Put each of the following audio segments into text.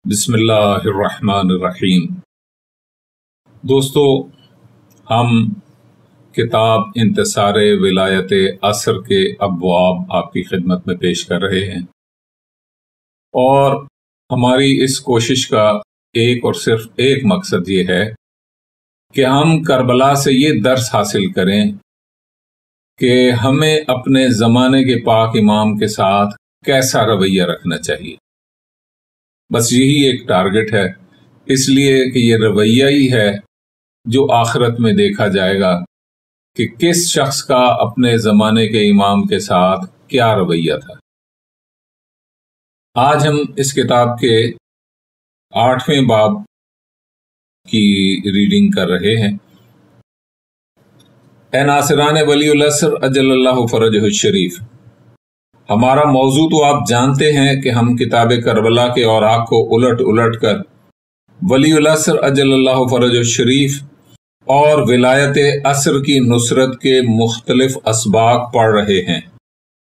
بسم اللہ الرحمن الرحیم۔ دوستو، ہم کتاب انتصار ولایت عصر کے ابواب آپ کی خدمت میں پیش کر رہے ہیں، اور ہماری اس کوشش کا ایک اور صرف ایک مقصد یہ ہے کہ ہم کربلا سے یہ درس حاصل کریں کہ ہمیں اپنے زمانے کے پاک امام کے ساتھ کیسا رویہ رکھنا چاہیے۔ بس یہی ایک ٹارگٹ ہے، اس لیے کہ یہ رویہ ہی ہے جو آخرت میں دیکھا جائے گا کہ کس شخص کا اپنے زمانے کے امام کے ساتھ کیا رویہ تھا۔ آج ہم اس کتاب کے 8ویں باب کی ریڈنگ کر رہے ہیں۔ اے ناصران ولی العصر اجل اللہ فرجہ الشریف، ہمارا موضوع تو آپ جانتے ہیں کہ ہم کتاب کربلا کے اوراق کو الٹ کر ولی العصر اجل اللہ فرج الشریف اور ولایت عصر کی نصرت کے مختلف اسباق پڑھ رہے ہیں،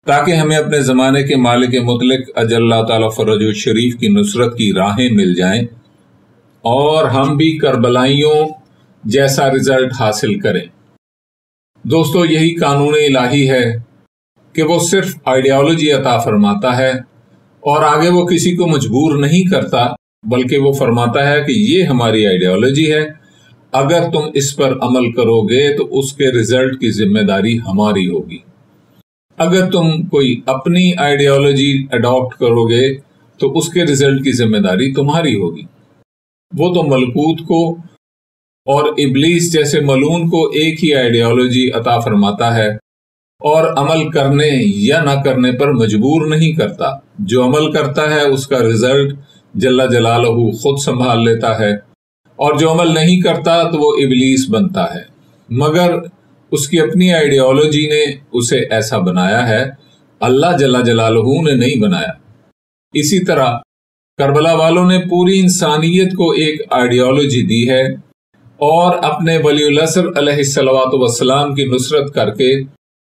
تاکہ ہمیں اپنے زمانے کے مالک مطلق اجل اللہ تعالی فرج الشریف کی نصرت کی راہیں مل جائیں اور ہم بھی کربلائیوں جیسا رزلٹ حاصل کریں۔ دوستو، یہی قانون الہی ہے کہ وہ صرف آئیڈیالوجی عطا فرماتا ہے اور آگے وہ کسی کو مجبور نہیں کرتا، بلکہ وہ فرماتا ہے کہ یہ ہماری آئیڈیالوجی ہے، اگر تم اس پر عمل کرو گے تو اس کے رزلٹ کی ذمہ داری ہماری ہوگی۔ اگر تم کوئی اپنی آئیڈیالوجی اڈاپٹ کرو گے تو اس کے رزلٹ کی ذمہ داری تمہاری ہوگی۔ وہ تو ملکوت کو اور ابلیس جیسے ملعون کو ایک ہی آئیڈیالوجی عطا فرماتا ہے اور عمل کرنے یا نہ کرنے پر مجبور نہیں کرتا۔ جو عمل کرتا ہے اس کا رزلٹ جل جلالہ خود سنبھال لیتا ہے، اور جو عمل نہیں کرتا تو وہ ابلیس بنتا ہے، مگر اس کی اپنی آئیڈیالوجی نے اسے ایسا بنایا ہے، اللہ جل جلالہ نے نہیں بنایا۔ اسی طرح کربلا والوں نے پوری انسانیت کو ایک آئیڈیالوجی دی ہے اور اپنے ولی العصر علیہ الصلوۃ والسلام کی نصرت کر کے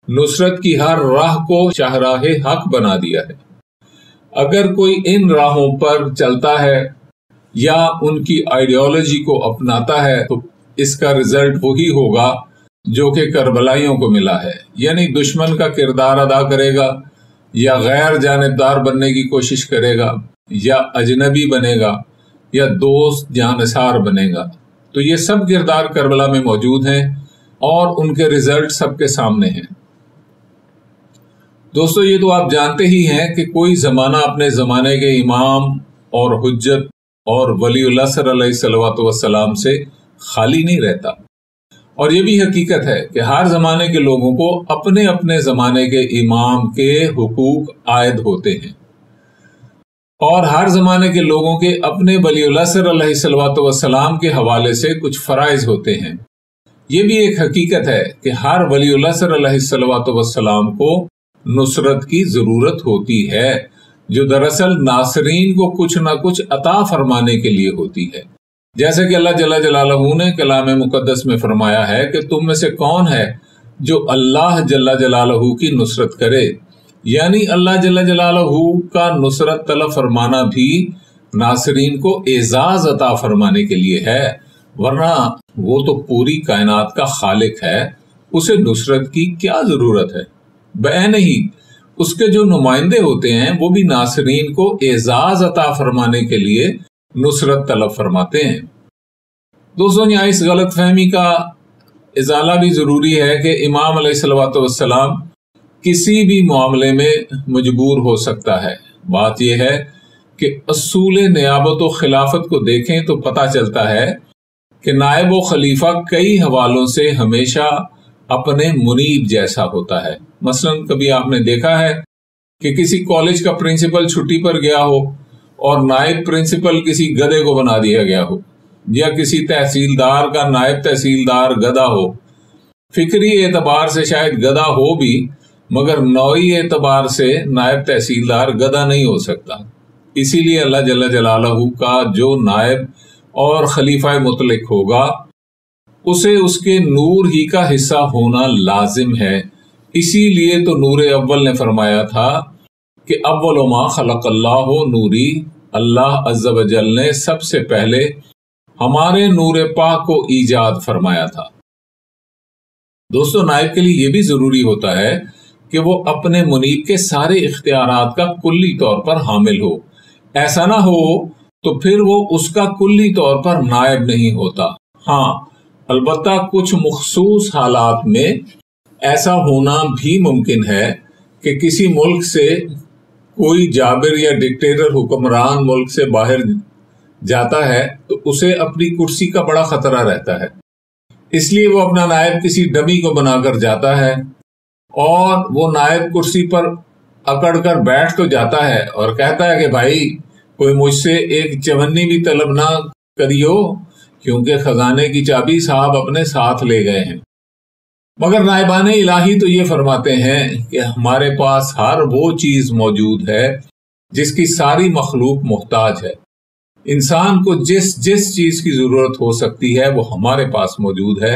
نصرت کی ہر راہ کو شاہراہ حق بنا دیا ہے۔ اگر کوئی ان راہوں پر چلتا ہے یا ان کی آئیڈیالوجی کو اپناتا ہے تو اس کا رزلٹ وہی ہوگا جو کہ کربلائیوں کو ملا ہے، یعنی دشمن کا کردار ادا کرے گا، یا غیر جانبدار بننے کی کوشش کرے گا، یا اجنبی بنے گا، یا دوست جانثار بنے گا۔ تو یہ سب کردار کربلا میں موجود ہیں اور ان کے رزلٹ سب کے سامنے ہیں۔ دوستو، یہ تو آپ جانتے ہی ہیں کہ کوئی زمانہ اپنے زمانے کے امام اور حجت اور ولی العصر علیہ الصلوۃ والسلام سے خالی نہیں رہتا، اور یہ بھی حقیقت ہے کہ ہر زمانے کے لوگوں کو اپنے اپنے زمانے کے امام کے حقوق عائد ہوتے ہیں، اور ہر زمانے کے لوگوں کے اپنے ولی العصر علیہ الصلوۃ والسلام کے حوالے سے کچھ فرائض ہوتے ہیں۔ یہ بھی ایک حقیقت ہے کہ ہر ولی العصر علیہ الصلوۃ والسلام کو نصرت کی ضرورت ہوتی ہے، جو دراصل ناصرین کو کچھ نہ کچھ عطا فرمانے کے لیے ہوتی ہے۔ جیسے کہ اللہ جل جلالہ نے کلام مقدس میں فرمایا ہے کہ تم میں سے کون ہے جو اللہ جل جلالہ کی نصرت کرے، یعنی اللہ جل جلالہ کا نصرت طلب فرمانا بھی ناصرین کو اعزاز عطا فرمانے کے لیے ہے، ورنہ وہ تو پوری کائنات کا خالق ہے، اسے نصرت کی کیا ضرورت ہے؟ بعین ہی اس کے جو نمائندے ہوتے ہیں وہ بھی ناصرین کو اعزاز عطا فرمانے کے لیے نصرت طلب فرماتے ہیں۔ دوستوں، یہاں اس غلط فہمی کا ازالہ بھی ضروری ہے کہ امام علیہ الصلوۃ والسلام کسی بھی معاملے میں مجبور ہو سکتا ہے۔ بات یہ ہے کہ اصول نیابت و خلافت کو دیکھیں تو پتہ چلتا ہے کہ نائب و خلیفہ کئی حوالوں سے ہمیشہ اپنے منیب جیسا ہوتا ہے۔ مثلا کبھی آپ نے دیکھا ہے کہ کسی کالج کا پرنسپل چھٹی پر گیا ہو اور نائب پرنسپل کسی گدھے کو بنا دیا گیا ہو، یا کسی تحصیلدار کا نائب تحصیلدار گدھا ہو۔ فکری اعتبار سے شاید گدھا ہو بھی، مگر نوعی اعتبار سے نائب تحصیلدار گدھا نہیں ہو سکتا۔ اسی لیے اللہ جل جلالہ کا جو نائب اور خلیفہ مطلق ہوگا اسے اس کے نور ہی کا حصہ ہونا لازم ہے۔ اسی لیے تو نور اول نے فرمایا تھا کہ اول ما خلق اللہ نوری اللہ عز و جل نے سب سے پہلے ہمارے نور پاک کو ایجاد فرمایا تھا۔ دوستو، نائب کے لیے یہ بھی ضروری ہوتا ہے کہ وہ اپنے منیب کے سارے اختیارات کا کلی طور پر حامل ہو۔ ایسا نہ ہو تو پھر وہ اس کا کلی طور پر نائب نہیں ہوتا۔ ہاں، البتہ کچھ مخصوص حالات میں ایسا ہونا بھی ممکن ہے کہ کسی ملک سے کوئی جابر یا ڈکٹیٹر حکمران ملک سے باہر جاتا ہے تو اسے اپنی کرسی کا بڑا خطرہ رہتا ہے، اس لیے وہ اپنا نائب کسی ڈمی کو بنا کر جاتا ہے، اور وہ نائب کرسی پر اکڑ کر بیٹھ تو جاتا ہے اور کہتا ہے کہ بھائی کوئی مجھ سے ایک چونی بھی طلب نہ کریو، کیونکہ خزانے کی چابی صاحب اپنے ساتھ لے گئے ہیں۔ مگر نائبان الہی تو یہ فرماتے ہیں کہ ہمارے پاس ہر وہ چیز موجود ہے جس کی ساری مخلوق محتاج ہے۔ انسان کو جس چیز کی ضرورت ہو سکتی ہے وہ ہمارے پاس موجود ہے۔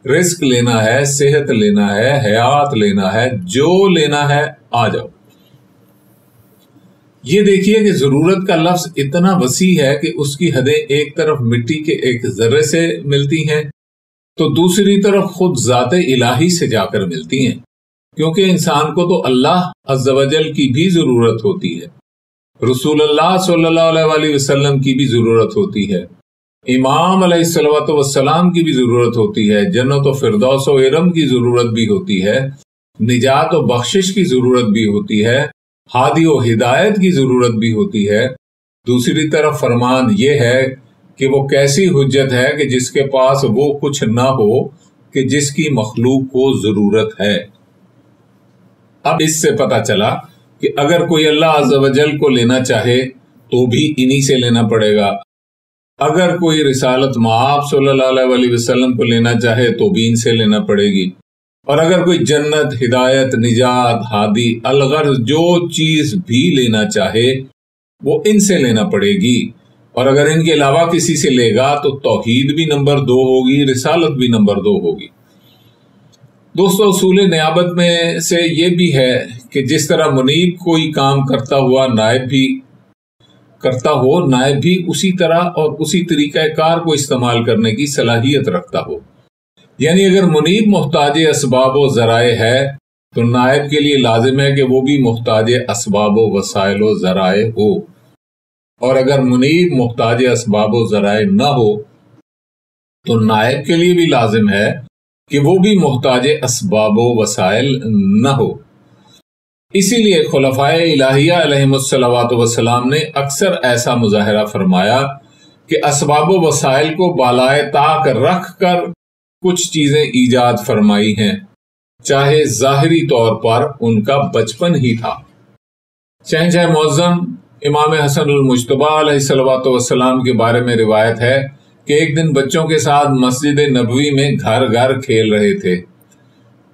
رزق لینا ہے، صحت لینا ہے، حیات لینا ہے، جو لینا ہے آ جاؤ۔ یہ دیکھیے کہ ضرورت کا لفظ اتنا وسیع ہے کہ اس کی حدیں ایک طرف مٹی کے ایک ذرے سے ملتی ہیں تو دوسری طرف خود ذات الہی سے جا کر ملتی ہیں، کیونکہ انسان کو تو اللہ عز و جل کی بھی ضرورت ہوتی ہے، رسول اللہ صلی اللہ علیہ وسلم کی بھی ضرورت ہوتی ہے، امام علیہ الصلوۃ والسلام کی بھی ضرورت ہوتی ہے، جنت و فردوس و ارم کی ضرورت بھی ہوتی ہے، نجات و بخشش کی ضرورت بھی ہوتی ہے، ہادی و ہدایت کی ضرورت بھی ہوتی ہے۔ دوسری طرف فرمان یہ ہے کہ وہ کیسی حجت ہے کہ جس کے پاس وہ کچھ نہ ہو کہ جس کی مخلوق کو ضرورت ہے۔ اب اس سے پتہ چلا کہ اگر کوئی اللہ عز و جل کو لینا چاہے تو بھی انہی سے لینا پڑے گا، اگر کوئی رسالت مآب صلی اللہ علیہ وسلم کو لینا چاہے تو بھی ان سے لینا پڑے گی، اور اگر کوئی جنت، ہدایت، نجات، ہادی، الغرض جو چیز بھی لینا چاہے وہ ان سے لینا پڑے گی، اور اگر ان کے علاوہ کسی سے لے گا تو توحید بھی نمبر 2 ہوگی، رسالت بھی نمبر 2 ہوگی۔ دوستو، اصول نیابت میں سے یہ بھی ہے کہ جس طرح منیب کوئی کام کرتا ہوا نائب بھی کرتا ہو، نائب بھی اسی طرح اور اسی طریقہ کار کو استعمال کرنے کی صلاحیت رکھتا ہو۔ یعنی اگر منیب محتاج اسباب و ذرائع ہے تو نائب کے لیے لازم ہے کہ وہ بھی محتاج اسباب و وسائل و ذرائع ہو، اور اگر منیب محتاج اسباب و ذرائع نہ ہو تو نائب کے لیے بھی لازم ہے کہ وہ بھی محتاج اسباب و وسائل نہ ہو۔ اسی لیے خلفائے الہیہ علیہم الصلوات والسلام نے اکثر ایسا مظاہرہ فرمایا کہ اسباب و وسائل کو بالائے طاق رکھ کر کچھ چیزیں ایجاد فرمائی ہیں، چاہے ظاہری طور پر ان کا بچپن ہی تھا۔ شہنشاہ معظم امام حسن المجتبی علیہ الصلوۃ والسلام کے بارے میں روایت ہے کہ ایک دن بچوں کے ساتھ مسجد نبوی میں گھر گھر کھیل رہے تھے۔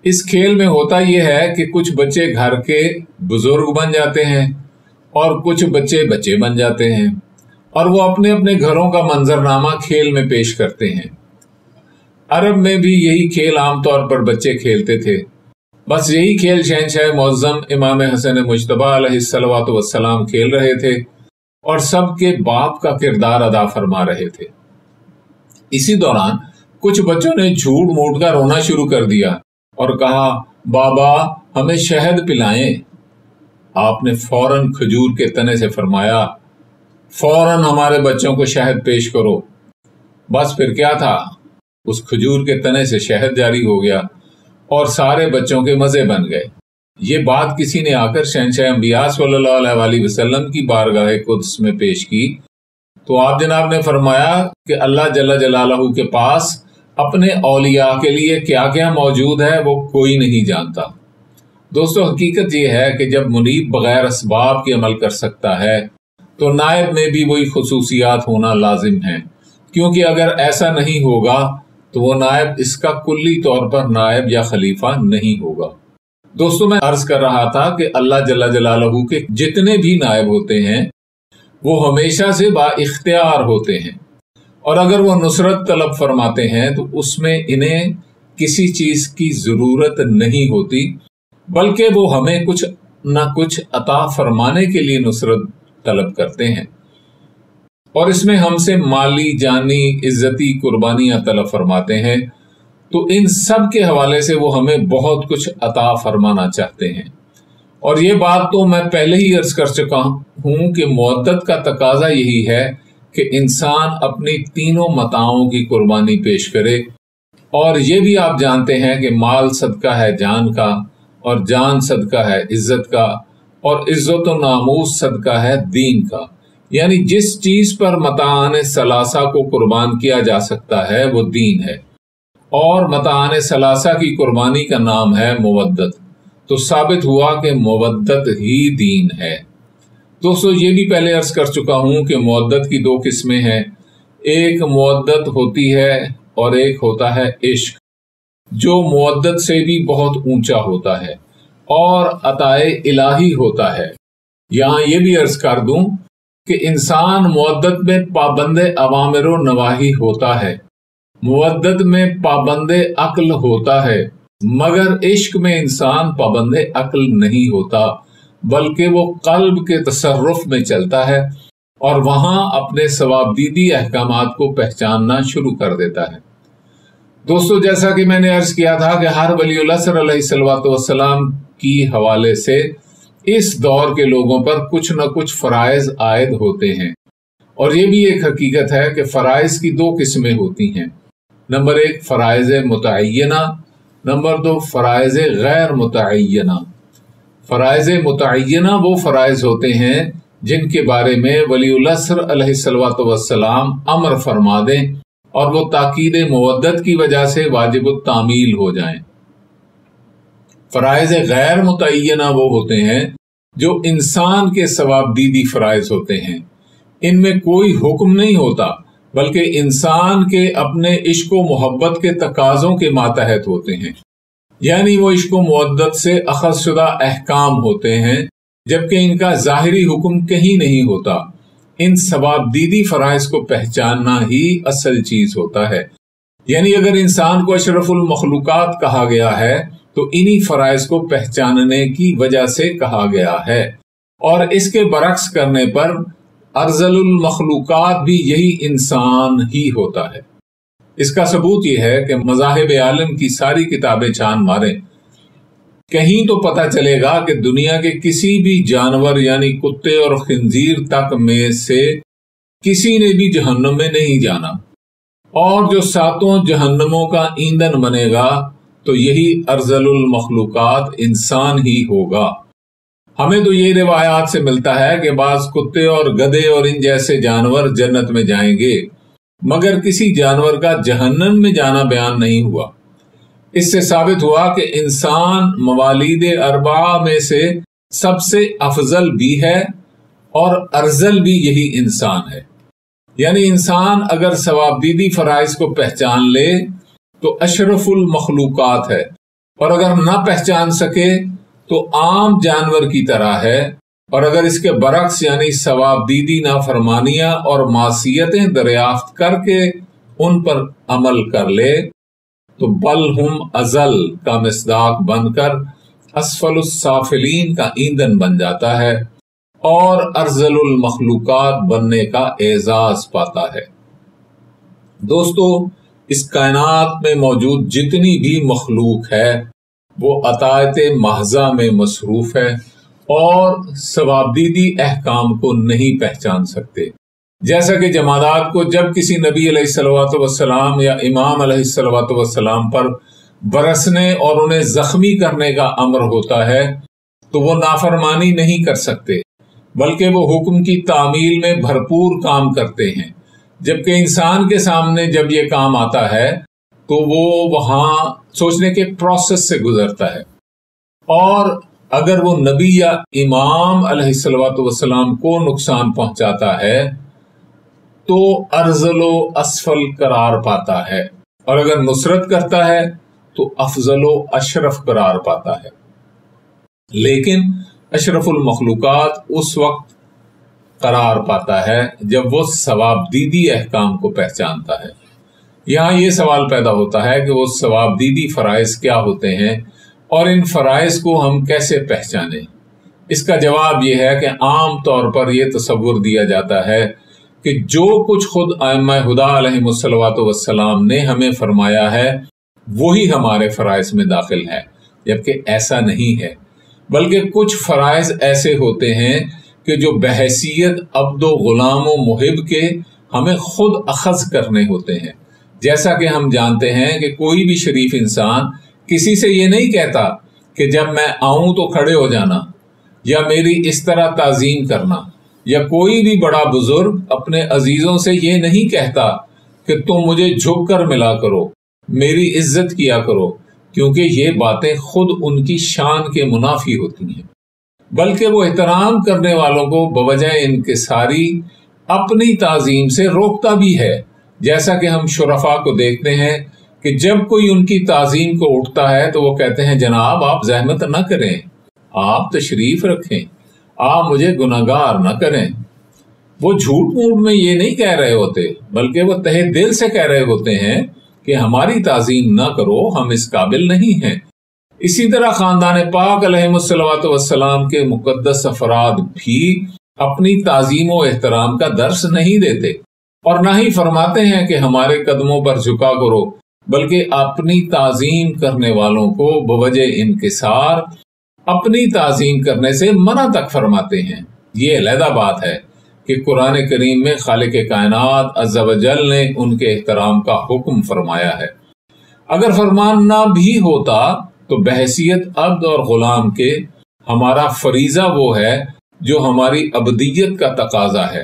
اس کھیل میں ہوتا یہ ہے کہ کچھ بچے گھر کے بزرگ بن جاتے ہیں اور کچھ بچے بن جاتے ہیں، اور وہ اپنے اپنے گھروں کا منظرنامہ کھیل میں پیش کرتے ہیں۔ عرب میں بھی یہی کھیل عام طور پر بچے کھیلتے تھے۔ بس یہی کھیل شہنشاہ معظم امام حسن مجتبی علیہ الصلوۃ والسلام کھیل رہے تھے اور سب کے باپ کا کردار ادا فرما رہے تھے۔ اسی دوران کچھ بچوں نے جھوٹ موٹ کر رونا شروع کر دیا اور کہا، بابا ہمیں شہد پلائیں۔ آپ نے فوراً کھجور کے تنے سے فرمایا، فوراً ہمارے بچوں کو شہد پیش کرو۔ بس پھر کیا تھا، اس کھجور کے تنے سے شہد جاری ہو گیا اور سارے بچوں کے مزے بن گئے۔ یہ بات کسی نے آ کر شہنشاہ انبیاء صلی اللہ علیہ وسلم کی بارگاہ قدس میں پیش کی تو آپ جناب نے فرمایا کہ اللہ جل جلالہ کے پاس اپنے اولیاء کے لیے کیا کیا موجود ہے وہ کوئی نہیں جانتا۔ دوستو، حقیقت یہ ہے کہ جب منیب بغیر اسباب کے عمل کر سکتا ہے تو نائب میں بھی وہی خصوصیات ہونا لازم ہے، کیونکہ اگر ایسا نہیں ہوگا تو وہ نائب اس کا کلی طور پر نائب یا خلیفہ نہیں ہوگا۔ دوستو، میں عرض کر رہا تھا کہ اللہ جل جلالہ کے جتنے بھی نائب ہوتے ہیں وہ ہمیشہ سے با اختیار ہوتے ہیں، اور اگر وہ نصرت طلب فرماتے ہیں تو اس میں انہیں کسی چیز کی ضرورت نہیں ہوتی، بلکہ وہ ہمیں کچھ نہ کچھ عطا فرمانے کے لیے نصرت طلب کرتے ہیں۔ اور اس میں ہم سے مالی جانی عزتی قربانیاں طلب فرماتے ہیں، تو ان سب کے حوالے سے وہ ہمیں بہت کچھ عطا فرمانا چاہتے ہیں۔ اور یہ بات تو میں پہلے ہی عرض کر چکا ہوں کہ مودت کا تقاضا یہی ہے کہ انسان اپنی تینوں متاعوں کی قربانی پیش کرے، اور یہ بھی آپ جانتے ہیں کہ مال صدقہ ہے جان کا، اور جان صدقہ ہے عزت کا، اور عزت و ناموس صدقہ ہے دین کا۔ یعنی جس چیز پر متاعان ثلاثہ کو قربان کیا جا سکتا ہے وہ دین ہے، اور متاعان ثلاثہ کی قربانی کا نام ہے مودت۔ تو ثابت ہوا کہ مودت ہی دین ہے۔ دوستو یہ بھی پہلے عرض کر چکا ہوں کہ مودت کی دو قسمیں ہیں، ایک مودت ہوتی ہے اور ایک ہوتا ہے عشق، جو مودت سے بھی بہت اونچا ہوتا ہے اور عطائے الہی ہوتا ہے۔ یہاں یہ بھی عرض کر دوں کہ انسان مودت میں پابند اوامر و نواہی ہوتا ہے، مودت میں پابند عقل ہوتا ہے، مگر عشق میں انسان پابند عقل نہیں ہوتا، بلکہ وہ قلب کے تصرف میں چلتا ہے اور وہاں اپنے ثوابدیدی احکامات کو پہچاننا شروع کر دیتا ہے۔ دوستو جیسا کہ میں نے عرض کیا تھا کہ ہر ولی اللہ علیہ السلام کی حوالے سے اس دور کے لوگوں پر کچھ نہ کچھ فرائض عائد ہوتے ہیں، اور یہ بھی ایک حقیقت ہے کہ فرائض کی دو قسمیں ہوتی ہیں، نمبر ایک فرائض متعینہ، نمبر دو فرائض غیر متعینہ۔ فرائض متعینہ وہ فرائض ہوتے ہیں جن کے بارے میں ولی العصر علیہ السلام امر فرما دیں اور وہ تاکید مودت کی وجہ سے واجب التعمیل ہو جائیں۔ فرائض غیر متعینہ وہ ہوتے ہیں جو انسان کے ثوابدیدی فرائض ہوتے ہیں، ان میں کوئی حکم نہیں ہوتا بلکہ انسان کے اپنے عشق و محبت کے تقاضوں کے ماتحت ہوتے ہیں، یعنی وہ عشق و مودت سے اخذ شدہ احکام ہوتے ہیں، جبکہ ان کا ظاہری حکم کہیں نہیں ہوتا۔ ان ثوابدیدی فرائض کو پہچاننا ہی اصل چیز ہوتا ہے، یعنی اگر انسان کو اشرف المخلوقات کہا گیا ہے تو انہی فرائض کو پہچاننے کی وجہ سے کہا گیا ہے، اور اس کے برعکس کرنے پر ارذل المخلوقات بھی یہی انسان ہی ہوتا ہے۔ اس کا ثبوت یہ ہے کہ مذاہب عالم کی ساری کتابیں چھان ماریں، کہیں تو پتہ چلے گا کہ دنیا کے کسی بھی جانور یعنی کتے اور خنزیر تک میں سے کسی نے بھی جہنم میں نہیں جانا، اور جو ساتوں جہنموں کا ایندھن بنے گا تو یہی ارذل المخلوقات انسان ہی ہوگا۔ ہمیں تو یہ روایات سے ملتا ہے کہ بعض کتے اور گدھے اور ان جیسے جانور جنت میں جائیں گے، مگر کسی جانور کا جہنم میں جانا بیان نہیں ہوا۔ اس سے ثابت ہوا کہ انسان موالید اربعہ میں سے سب سے افضل بھی ہے اور ارذل بھی یہی انسان ہے۔ یعنی انسان اگر ثوابدیدی فرائض کو پہچان لے تو اشرف المخلوقات ہے، اور اگر نہ پہچان سکے تو عام جانور کی طرح ہے، اور اگر اس کے برعکس یعنی ثوابدیدی نافرمانیاں اور معصیتیں دریافت کر کے ان پر عمل کر لے تو بل ہم ازل کا مصداق بن کر اسفل السافلین کا ایندھن بن جاتا ہے اور ارذل المخلوقات بننے کا اعزاز پاتا ہے۔ دوستو اس کائنات میں موجود جتنی بھی مخلوق ہے وہ عطایت محضہ میں مصروف ہے اور ثوابدیدی احکام کو نہیں پہچان سکتے۔ جیسا کہ جمادات کو جب کسی نبی علیہ الصلوۃ والسلام یا امام علیہ الصلوۃ والسلام پر برسنے اور انہیں زخمی کرنے کا امر ہوتا ہے تو وہ نافرمانی نہیں کر سکتے، بلکہ وہ حکم کی تعمیل میں بھرپور کام کرتے ہیں، جبکہ انسان کے سامنے جب یہ کام آتا ہے تو وہ وہاں سوچنے کے پروسیس سے گزرتا ہے، اور اگر وہ نبی یا امام علیہ الصلوۃ والسلام کو نقصان پہنچاتا ہے تو ارذل و اسفل قرار پاتا ہے، اور اگر نصرت کرتا ہے تو افضل و اشرف قرار پاتا ہے۔ لیکن اشرف المخلوقات اس وقت قرار پاتا ہے جب وہ ثوابدیدی احکام کو پہچانتا ہے۔ یہاں یہ سوال پیدا ہوتا ہے کہ وہ ثوابدیدی فرائض کیا ہوتے ہیں اور ان فرائض کو ہم کیسے پہچانیں؟ اس کا جواب یہ ہے کہ عام طور پر یہ تصور دیا جاتا ہے کہ جو کچھ خود ائمہ ہدا علیہم الصلوۃ والسلام نے ہمیں فرمایا ہے وہی ہمارے فرائض میں داخل ہے، جبکہ ایسا نہیں ہے، بلکہ کچھ فرائض ایسے ہوتے ہیں کہ جو بحیثیت عبد و غلام و محب کے ہمیں خود اخذ کرنے ہوتے ہیں۔ جیسا کہ ہم جانتے ہیں کہ کوئی بھی شریف انسان کسی سے یہ نہیں کہتا کہ جب میں آؤں تو کھڑے ہو جانا، یا میری اس طرح تعظیم کرنا، یا کوئی بھی بڑا بزرگ اپنے عزیزوں سے یہ نہیں کہتا کہ تم مجھے جھک کر ملا کرو، میری عزت کیا کرو، کیونکہ یہ باتیں خود ان کی شان کے منافی ہوتی ہیں، بلکہ وہ احترام کرنے والوں کو بوجہ انکساری اپنی تعظیم سے روکتا بھی ہے۔ جیسا کہ ہم شرفاء کو دیکھتے ہیں کہ جب کوئی ان کی تعظیم کو اٹھتا ہے تو وہ کہتے ہیں جناب آپ زحمت نہ کریں، آپ تشریف رکھیں، آپ مجھے گناہگار نہ کریں۔ وہ جھوٹ موٹ میں یہ نہیں کہہ رہے ہوتے، بلکہ وہ تہہ دل سے کہہ رہے ہوتے ہیں کہ ہماری تعظیم نہ کرو، ہم اس قابل نہیں ہیں۔ اسی طرح خاندان پاک علیہم الصلوۃ والسلام کے مقدس افراد بھی اپنی تعظیم و احترام کا درس نہیں دیتے، اور نہ ہی فرماتے ہیں کہ ہمارے قدموں پر جھکا کرو، بلکہ اپنی تعظیم کرنے والوں کو بوجہ انکسار اپنی تعظیم کرنے سے منع تک فرماتے ہیں۔ یہ علیحدہ بات ہے کہ قرآن کریم میں خالق کائنات عز و جل نے ان کے احترام کا حکم فرمایا ہے۔ اگر فرمان نہ بھی ہوتا تو بحیثیت عبد اور غلام کے ہمارا فریضہ وہ ہے جو ہماری ابدیت کا تقاضا ہے،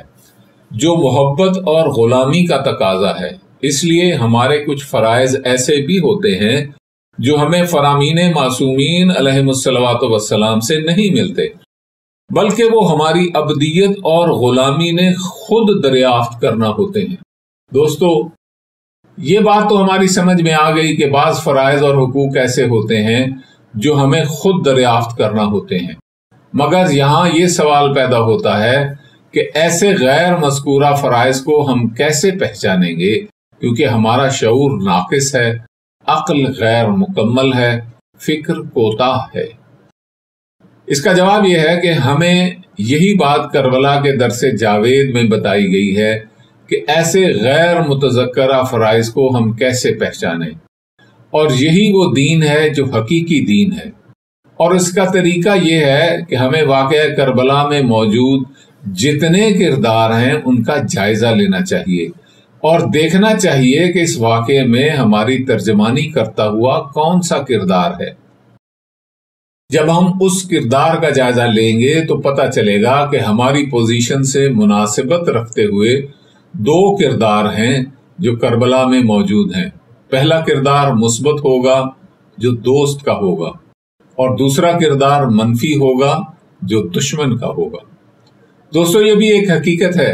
جو محبت اور غلامی کا تقاضا ہے۔ اس لیے ہمارے کچھ فرائض ایسے بھی ہوتے ہیں جو ہمیں فرامین معصومین علیہم الصلوۃ والسلام سے نہیں ملتے، بلکہ وہ ہماری ابدیت اور غلامی نے خود دریافت کرنا ہوتے ہیں۔ دوستو، یہ بات تو ہماری سمجھ میں آ گئی کہ بعض فرائض اور حقوق ایسے ہوتے ہیں جو ہمیں خود دریافت کرنا ہوتے ہیں، مگر یہاں یہ سوال پیدا ہوتا ہے کہ ایسے غیر مذکورہ فرائض کو ہم کیسے پہچانیں گے، کیونکہ ہمارا شعور ناقص ہے، عقل غیر مکمل ہے، فکر کوتاہ ہے۔ اس کا جواب یہ ہے کہ ہمیں یہی بات کربلا کے درس جاوید میں بتائی گئی ہے کہ ایسے غیر متذکرہ فرائض کو ہم کیسے پہچانیں، اور یہی وہ دین ہے جو حقیقی دین ہے۔ اور اس کا طریقہ یہ ہے کہ ہمیں واقعہ کربلا میں موجود جتنے کردار ہیں ان کا جائزہ لینا چاہیے، اور دیکھنا چاہیے کہ اس واقعے میں ہماری ترجمانی کرتا ہوا کون سا کردار ہے۔ جب ہم اس کردار کا جائزہ لیں گے تو پتہ چلے گا کہ ہماری پوزیشن سے مناسبت رکھتے ہوئے دو کردار ہیں جو کربلا میں موجود ہیں۔ پہلا کردار مثبت ہوگا جو دوست کا ہوگا، اور دوسرا کردار منفی ہوگا جو دشمن کا ہوگا۔ دوستو، یہ بھی ایک حقیقت ہے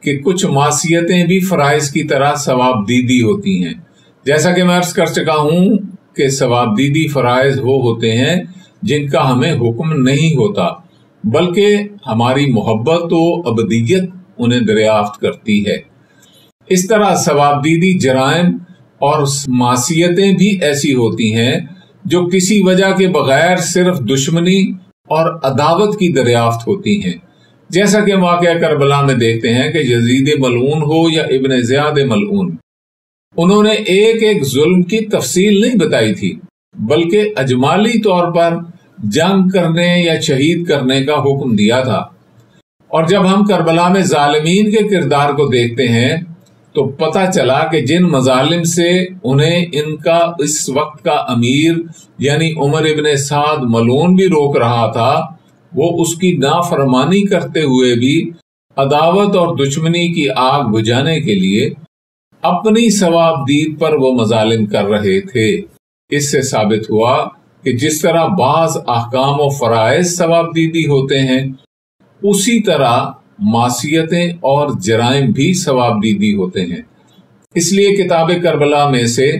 کہ کچھ معصیتیں بھی فرائض کی طرح ثواب دیدی ہوتی ہیں۔ جیسا کہ میں عرض کر چکا ہوں کہ ثواب دیدی فرائض وہ ہوتے ہیں جن کا ہمیں حکم نہیں ہوتا، بلکہ ہماری محبت و ابدیت انہیں دریافت کرتی ہے۔ اس طرح ثواب دیدی جرائم اور معصیتیں بھی ایسی ہوتی ہیں جو کسی وجہ کے بغیر صرف دشمنی اور عداوت کی دریافت ہوتی ہیں، جیسا کہ واقعہ کربلا میں دیکھتے ہیں کہ یزید ملعون ہو یا ابن زیاد ملعون، انہوں نے ایک ایک ظلم کی تفصیل نہیں بتائی تھی، بلکہ اجمالی طور پر جنگ کرنے یا شہید کرنے کا حکم دیا تھا۔ اور جب ہم کربلا میں ظالمین کے کردار کو دیکھتے ہیں تو پتہ چلا کہ جن مظالم سے انہیں ان کا اس وقت کا امیر یعنی عمر ابن سعد ملعون بھی روک رہا تھا، وہ اس کی نافرمانی کرتے ہوئے بھی عداوت اور دشمنی کی آگ بجھانے کے لیے اپنی ثواب دید پر وہ مظالم کر رہے تھے۔ اس سے ثابت ہوا کہ جس طرح بعض احکام و فرائض ثواب دیدی ہوتے ہیں، اسی طرح معصیتیں اور جرائم بھی ثواب دیدی ہوتے ہیں۔ اس لیے کتاب کربلا میں سے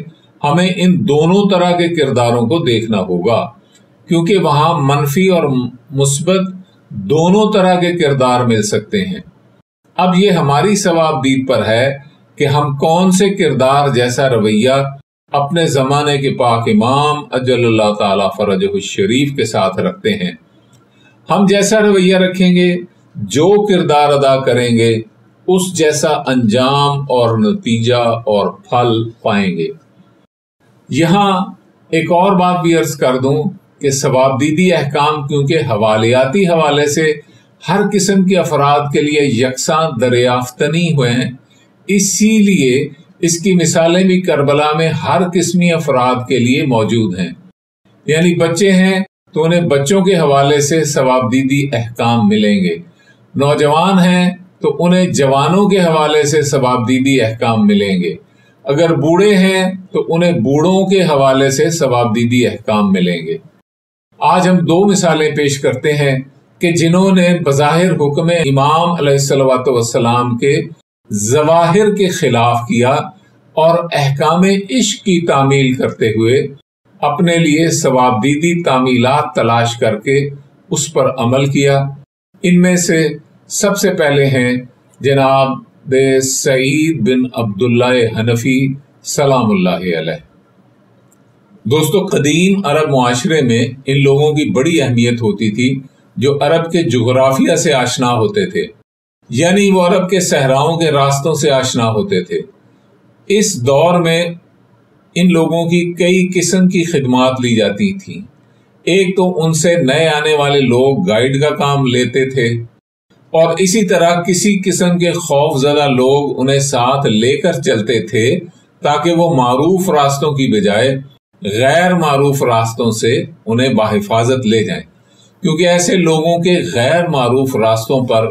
ہمیں ان دونوں طرح کے کرداروں کو دیکھنا ہوگا، کیونکہ وہاں منفی اور مثبت دونوں طرح کے کردار مل سکتے ہیں۔ اب یہ ہماری ثواب دید پر ہے کہ ہم کون سے کردار جیسا رویہ اپنے زمانے کے پاک امام اجل اللہ تعالی فرجہ الشریف کے ساتھ رکھتے ہیں۔ ہم جیسا رویہ رکھیں گے، جو کردار ادا کریں گے، اس جیسا انجام اور نتیجہ اور پھل پائیں گے۔ یہاں ایک اور بات بھی عرض کر دوں کہ ثوابدیدی احکام کیونکہ حوالیاتی حوالے سے ہر قسم کے افراد کے لیے یکساں دریافت نہیں ہوئے ہیں، اسی لیے اس کی مثالیں بھی کربلا میں ہر قسمی افراد کے لیے موجود ہیں۔ یعنی بچے ہیں تو انہیں بچوں کے حوالے سے ثوابدیدی احکام ملیں گے، نوجوان ہیں تو انہیں جوانوں کے حوالے سے ثوابدیدی احکام ملیں گے، اگر بوڑھے ہیں تو انہیں بوڑھوں کے حوالے سے ثوابدیدی احکام ملیں گے۔ آج ہم دو مثالیں پیش کرتے ہیں کہ جنہوں نے بظاہر حکم امام علیہ الصلوۃ والسلام کے ظواہر کے خلاف کیا اور احکام عشق کی تعمیل کرتے ہوئے اپنے لیے ثوابدیدی تعمیلات تلاش کر کے اس پر عمل کیا۔ ان میں سے سب سے پہلے ہیں جناب سعید بن عبداللہ حنفی سلام اللہ علیہ۔ دوستو، قدیم عرب معاشرے میں ان لوگوں کی بڑی اہمیت ہوتی تھی جو عرب کے جغرافیہ سے آشنا ہوتے تھے، یعنی وہ عرب کے صحراؤں کے راستوں سے آشنا ہوتے تھے۔ اس دور میں ان لوگوں کی کئی قسم کی خدمات لی جاتی تھیں۔ ایک تو ان سے نئے آنے والے لوگ گائیڈ کا کام لیتے تھے، اور اسی طرح کسی قسم کے خوف زدہ لوگ انہیں ساتھ لے کر چلتے تھے تاکہ وہ معروف راستوں کی بجائے غیر معروف راستوں سے انہیں بحفاظت لے جائیں، کیونکہ ایسے لوگوں کے غیر معروف راستوں پر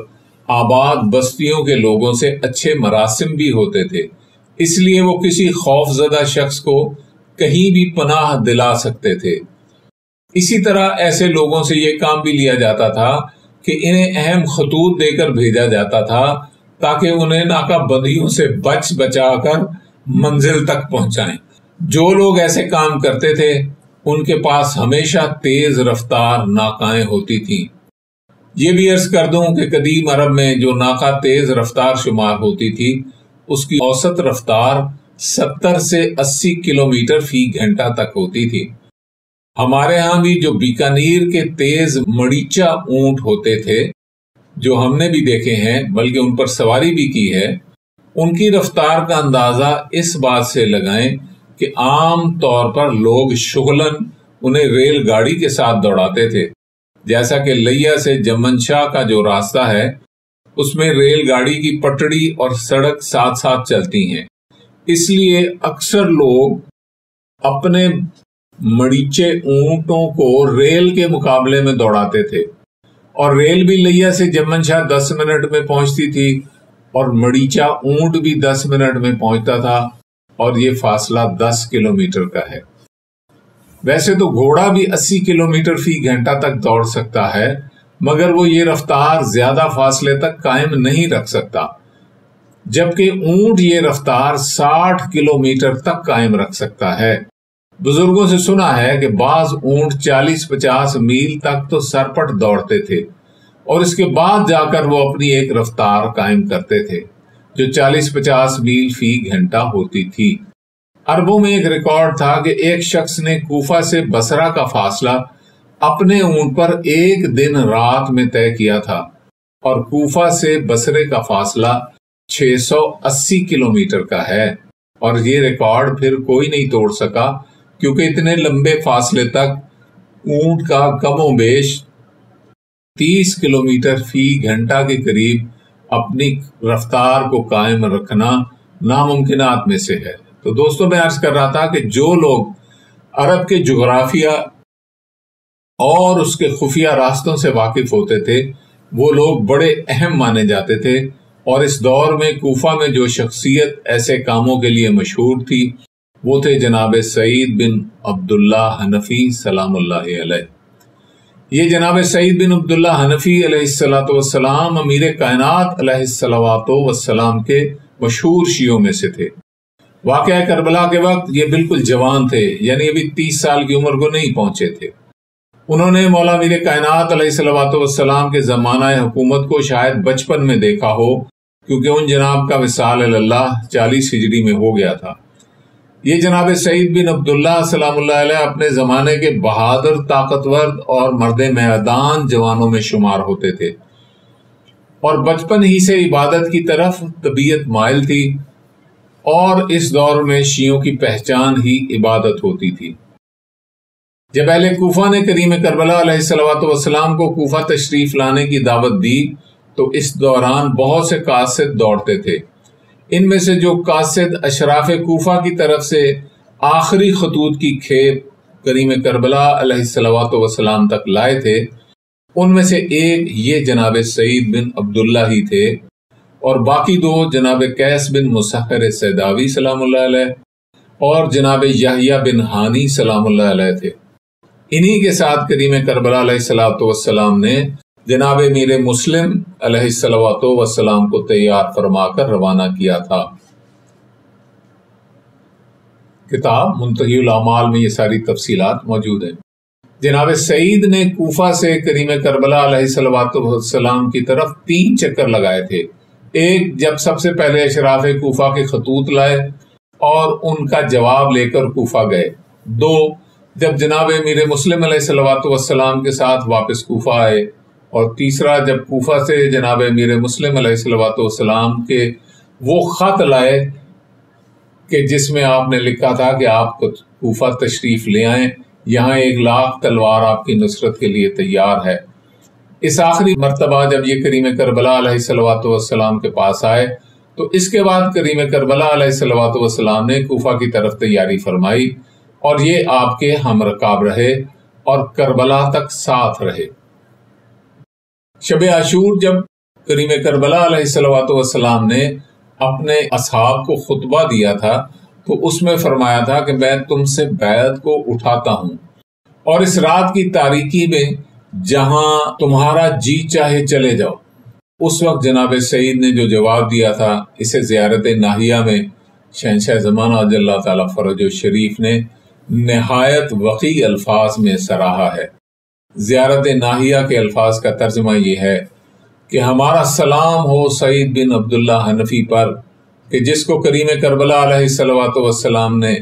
آباد بستیوں کے لوگوں سے اچھے مراسم بھی ہوتے تھے، اس لیے وہ کسی خوف زدہ شخص کو کہیں بھی پناہ دلا سکتے تھے۔ اسی طرح ایسے لوگوں سے یہ کام بھی لیا جاتا تھا کہ انہیں اہم خطوط دے کر بھیجا جاتا تھا تاکہ انہیں ناکہ بندیوں سے بچا کر منزل تک پہنچائیں۔ جو لوگ ایسے کام کرتے تھے ان کے پاس ہمیشہ تیز رفتار ناکائیں ہوتی تھیں۔ یہ بھی عرض کر دوں کہ قدیم عرب میں جو ناکہ تیز رفتار شمار ہوتی تھی اس کی اوسط رفتار 70 سے 80 کلومیٹر فی گھنٹہ تک ہوتی تھی۔ ہمارے ہاں بھی جو بیکانیر کے تیز مڑیچا اونٹ ہوتے تھے، جو ہم نے بھی دیکھے ہیں بلکہ ان پر سواری بھی کی ہے، ان کی رفتار کا اندازہ اس بات سے لگائیں کہ عام طور پر لوگ شغلاً انہیں ریل گاڑی کے ساتھ دوڑاتے تھے، جیسا کہ لیا سے جمن شاہ کا جو راستہ ہے اس میں ریل گاڑی کی پٹڑی اور سڑک ساتھ ساتھ چلتی ہیں، اس لیے اکثر لوگ اپنے مڑیچے اونٹوں کو ریل کے مقابلے میں دوڑاتے تھے، اور ریل بھی لیا سے جمن شاہ 10 منٹ میں پہنچتی تھی اور مڑیچا اونٹ بھی 10 منٹ میں پہنچتا تھا، اور یہ فاصلہ 10 کلومیٹر کا ہے۔ ویسے تو گھوڑا بھی 80 کلومیٹر فی گھنٹہ تک دوڑ سکتا ہے، مگر وہ یہ رفتار زیادہ فاصلے تک قائم نہیں رکھ سکتا، جبکہ اونٹ یہ رفتار 60 کلومیٹر تک قائم رکھ سکتا ہے۔ بزرگوں سے سنا ہے کہ بعض اونٹ 40-50 میل تک تو سرپٹ دوڑتے تھے، اور اس کے بعد جا کر وہ اپنی ایک رفتار قائم کرتے تھے جو 40-50 میل فی گھنٹہ ہوتی تھی۔ عربوں میں ایک ریکارڈ تھا کہ ایک شخص نے کوفہ سے بصرہ کا فاصلہ اپنے اونٹ پر 1 دن رات میں طے کیا تھا، اور کوفہ سے بصرے کا فاصلہ 680 کلومیٹر کا ہے، اور یہ ریکارڈ پھر کوئی نہیں توڑ سکا، کیونکہ اتنے لمبے فاصلے تک اونٹ کا کم و بیش 30 کلومیٹر فی گھنٹہ کے قریب اپنی رفتار کو قائم رکھنا ناممکنات میں سے ہے۔ تو دوستوں، میں عرض کر رہا تھا کہ جو لوگ عرب کے جغرافیہ اور اس کے خفیہ راستوں سے واقف ہوتے تھے وہ لوگ بڑے اہم مانے جاتے تھے، اور اس دور میں کوفہ میں جو شخصیت ایسے کاموں کے لیے مشہور تھی وہ تھے جناب سعید بن عبداللہ حنفی سلام اللہ علیہ۔ یہ جناب سعید بن عبداللہ حنفی علیہ السلام امیر کائنات علیہ السلام کے مشہور شیعوں میں سے تھے۔ واقعہ کربلا کے وقت یہ بالکل جوان تھے، یعنی ابھی 30 سال کی عمر کو نہیں پہنچے تھے۔ انہوں نے مولا امیر کائنات علیہ السلام کے زمانہ حکومت کو شاید بچپن میں دیکھا ہو، کیونکہ ان جناب کا وصال اللہ 40 ہجری میں ہو گیا تھا۔ یہ جناب سعید بن عبداللہ سلام اللہ علیہ اپنے زمانے کے بہادر، طاقتور اور مرد میدان جوانوں میں شمار ہوتے تھے۔ اور بچپن ہی سے عبادت کی طرف طبیعت مائل تھی، اور اس دور میں شیعوں کی پہچان ہی عبادت ہوتی تھی۔ جب اہل کوفہ نے کریم کربلا علیہ الصلوۃ والسلام کو کوفہ تشریف لانے کی دعوت دی تو اس دوران بہت سے قاصد دوڑتے تھے۔ ان میں سے جو قاصد اشراف کوفہ کی طرف سے آخری خطوط کی کھیپ کریم کربلا علیہ الصلوۃ والسلام تک لائے تھے، ان میں سے ایک یہ جناب سعید بن عبداللہ ہی تھے، اور باقی دو جناب قیس بن مسحر سیداوی سلام اللہ علیہ اور جناب یحییٰ بن ہانی سلام اللہ علیہ تھے۔ انہی کے ساتھ کریم کربلا علیہ الصلوۃ والسلام نے جناب میر مسلم علیہ الصلوۃ والسلام کو تیار فرما کر روانہ کیا تھا۔ کتاب منتہی الاعمال میں یہ ساری تفصیلات موجود ہیں۔ جناب سعید نے کوفہ سے کریم کربلا علیہ الصلوۃ والسلام کی طرف 3 چکر لگائے تھے۔ ایک، جب سب سے پہلے اشراف کوفہ کے خطوط لائے اور ان کا جواب لے کر کوفہ گئے۔ 2، جب جناب میر مسلم علیہ الصلوۃ والسلام کے ساتھ واپس کوفہ آئے۔ اور تیسرا، جب کوفہ سے جناب میر مسلم علیہ الصلوۃ والسلام کے وہ خط لائے کہ جس میں آپ نے لکھا تھا کہ آپ کوفہ تشریف لے آئیں، یہاں 1,00,000 تلوار آپ کی نصرت کے لیے تیار ہے۔ اس آخری مرتبہ جب یہ کریم کربلا علیہ الصلوۃ والسلام کے پاس آئے تو اس کے بعد کریم کربلا علیہ الصلوۃ والسلام نے کوفہ کی طرف تیاری فرمائی، اور یہ آپ کے ہم رکاب رہے اور کربلا تک ساتھ رہے۔ شب عاشور جب کریم کربلا علیہ الصلوۃ والسلام نے اپنے اصحاب کو خطبہ دیا تھا تو اس میں فرمایا تھا کہ میں تم سے بیعت کو اٹھاتا ہوں، اور اس رات کی تاریکی میں جہاں تمہارا جی چاہے چلے جاؤ۔ اس وقت جناب سعید نے جو جواب دیا تھا، اسے زیارت ناہیہ میں شہنشاہ زمانہ عجل اللہ تعالیٰ فرج شریف نے نہایت وقیع الفاظ میں سراہا ہے۔ زیارت ناہیہ کے الفاظ کا ترجمہ یہ ہے کہ ہمارا سلام ہو سعید بن عبداللہ حنفی پر کہ جس کو کریم کربلا علیہ الصلوۃ والسلام نے